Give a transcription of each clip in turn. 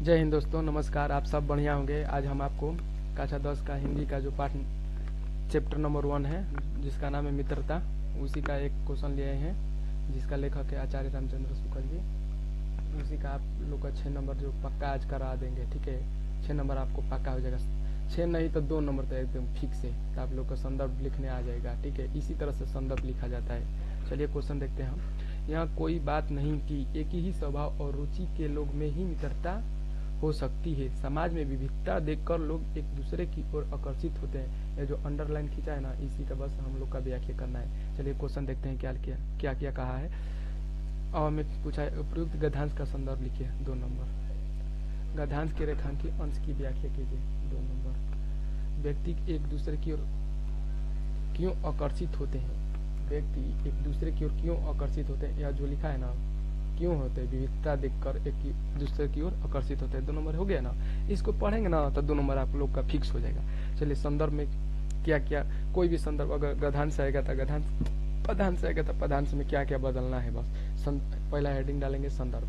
जय हिंद दोस्तों, नमस्कार। आप सब बढ़िया होंगे। आज हम आपको कक्षा 10 का हिंदी का जो पाठ चैप्टर नंबर 1 है, जिसका नाम है मित्रता, उसी का एक क्वेश्चन लिए हैं, जिसका लेखक है आचार्य रामचंद्र शुक्ल जी। उसी का आप लोग का 6 नंबर जो पक्का आज करा देंगे। ठीक है, 6 नंबर आपको पक्का हो जाएगा। 6 नहीं तो 2 नंबर तो एकदम फिक्स है, तो आप लोग का संदर्भ लिखने आ जाएगा। ठीक है, इसी तरह से संदर्भ लिखा जाता है। चलिए क्वेश्चन देखते हैं हम। यहाँ कोई बात नहीं कि एक ही स्वभाव और रुचि के लोग में ही मित्रता हो सकती है। समाज में विविधता देखकर लोग एक दूसरे की ओर आकर्षित होते हैं। ये जो अंडरलाइन खींचा है ना, इसी का बस हम लोग का व्याख्या करना है। चलिए क्वेश्चन देखते हैं क्या क्या कहा है। और में पूछा है उपयुक्त गद्यांश का संदर्भ लिखिए 2 नंबर। गद्यांश के रेखांकित अंश की व्याख्या कीजिए 2 नंबर। व्यक्ति एक दूसरे की ओर क्यों आकर्षित होते हैं। व्यक्ति एक दूसरे की ओर क्यों आकर्षित होते हैं, यह जो लिखा है ना, क्यों होते हैं, विविधता देखकर एक दूसरे की ओर आकर्षित होते हैं। 2 नंबर हो गया ना। इसको पढ़ेंगे ना तो 2 नंबर आप लोग का फिक्स हो जाएगा। चलिए संदर्भ में क्या क्या, कोई भी संदर्भ अगर गद्यांश आएगा तो गद्यांश, पदांश आएगा तो पदांश में क्या क्या बदलना है बस। पहला हेडिंग डालेंगे संदर्भ,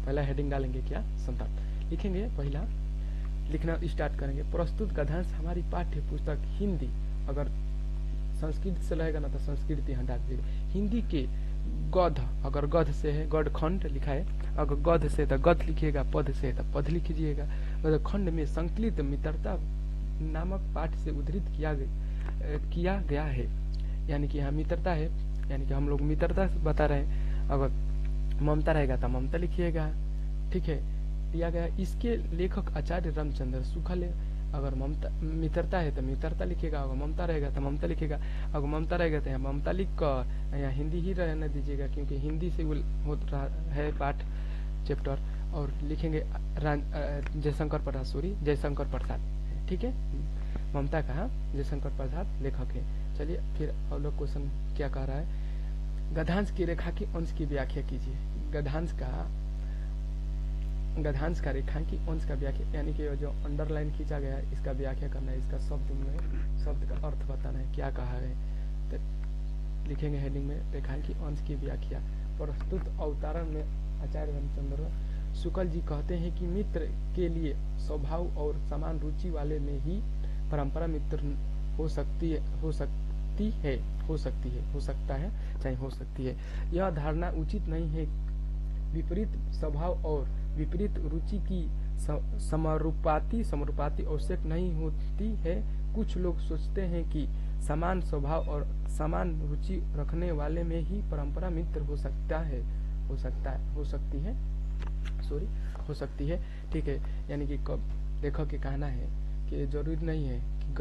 पहला हेडिंग डालेंगे क्या, संदर्भ लिखेंगे। पहला लिखना स्टार्ट करेंगे। प्रस्तुत गद्यांश हमारी पाठ्य पुस्तक हिंदी, अगर संस्कृत से रहेगा ना तो संस्कृति हटा दीजिएगा। हिंदी के गध, अगर गध से है गढ़ खंड लिखा है, अगर गध से तो गध लिखिएगा, पद से तो पद लिखिएगा। गध खंड में संकलित मित्रता नामक पाठ से उद्धृत किया गया है। यानी कि यहाँ मित्रता है, यानी कि हम लोग मित्रता बता रहे हैं। अगर ममता रहेगा तो ममता लिखिएगा। ठीक है, दिया गया। इसके लेखक आचार्य रामचंद्र शुक्ल है। अगर ममता मित्रता है तो मित्रता लिखेगा, अगर ममता रहेगा तो ममता लिखेगा। अगर ममता रहेगा तो यहाँ ममता लिख कर यहाँ हिंदी ही रहने दीजिएगा, क्योंकि हिंदी से हो रहा है पाठ चैप्टर। और लिखेंगे जयशंकर प्रसाद, सॉरी जयशंकर प्रसाद। ठीक है, ममता कहा, जयशंकर प्रसाद लेखक है। चलिए फिर और लोग क्वेश्चन क्या कह रहा है। गद्यांश की रेखा की अंश की व्याख्या कीजिए। गद्यांश का रेखांकी अंश का व्याख्या, यानी कि जो अंडरलाइन खींचा गया है इसका व्याख्या करना है। इसका शब्द का अर्थ बताना है, क्या कहा है। तो लिखेंगे हेडिंग में रेखांकी अंश की व्याख्या। प्रस्तुत अवतारण में आचार्य रामचंद्र शुक्ल जी कहते हैं कि मित्र के लिए स्वभाव और समान रुचि वाले में ही परंपरा मित्र हो सकती है। यह धारणा उचित नहीं है। विपरीत स्वभाव और विपरीत रुचि की समरूपाती आवश्यक नहीं होती है। कुछ लोग सोचते हैं कि समान स्वभाव और समान रुचि रखने वाले में ही परंपरा मित्र हो सकती है। ठीक है, यानी कि लेखक के कहना है कि जरूरी नहीं है कि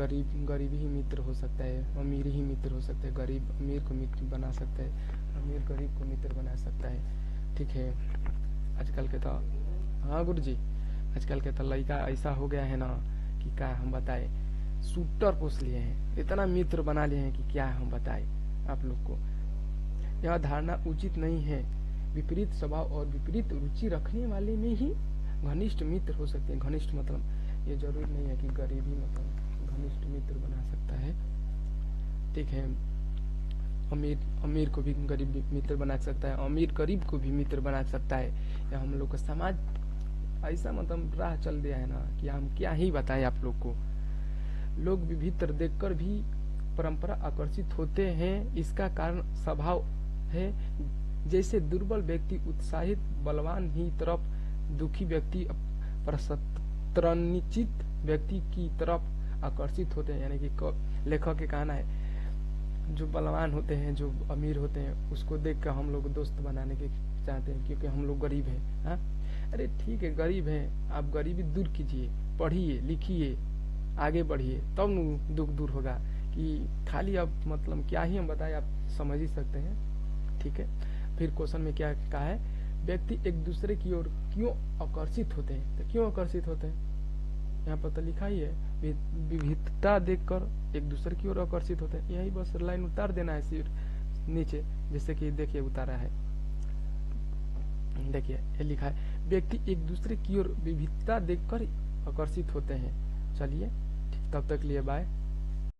गरीब ही मित्र हो सकता है, अमीर ही मित्र हो सकता है, गरीब अमीर को मित्र बना सकता है, अमीर गरीब को मित्र बना सकता है। ठीक है, आजकल के तो, हाँ गुरु जी, आजकल के तो लड़का ऐसा हो गया है ना कि क्या हम बताए, शूटर पोस लिए हैं, इतना मित्र बना लिए हैं कि क्या हम बताए आप लोग को। यह धारणा उचित नहीं है। विपरीत स्वभाव और विपरीत रुचि रखने वाले में ही घनिष्ठ मित्र हो सकते हैं। घनिष्ठ मतलब ये जरूरी नहीं है कि गरीब ही मतलब घनिष्ठ मित्र बना सकता है। ठीक है, अमीर को भी गरीब मित्र बना सकता है, अमीर गरीब को भी मित्र बना सकता है। या हम लोग का समाज ऐसा मतलब राह चल दिया है ना कि हम क्या ही बताएं आप लोग को। लोग विभिन्न देखकर भी परंपरा आकर्षित होते हैं। इसका कारण स्वभाव है। जैसे दुर्बल व्यक्ति उत्साहित बलवान ही तरफ, दुखी व्यक्ति प्रसन्नचित्त व्यक्ति की तरफ आकर्षित होते हैं। यानी कि लेखक के कहना है, जो बलवान होते हैं, जो अमीर होते हैं, उसको देखकर हम लोग दोस्त बनाने के चाहते हैं, क्योंकि हम लोग गरीब हैं। हाँ, अरे ठीक है, गरीब हैं, आप गरीबी दूर कीजिए, पढ़िए लिखिए, आगे बढ़िए, तब दुख दूर होगा। कि खाली अब मतलब क्या ही हम बताएं, आप समझ ही सकते हैं। ठीक है, फिर क्वेश्चन में क्या कहा है, व्यक्ति एक दूसरे की ओर क्यों आकर्षित होते हैं। तो क्यों आकर्षित होते हैं, यहाँ पर तो लिखा ही है, विविधता देखकर एक दूसरे की ओर आकर्षित होते हैं। यही बस लाइन उतार देना है सिर नीचे, जैसे कि देखिए उतारा है, देखिए ये लिखा है, व्यक्ति एक दूसरे की ओर विविधता देखकर आकर्षित होते हैं। चलिए तब तक लिए बाय।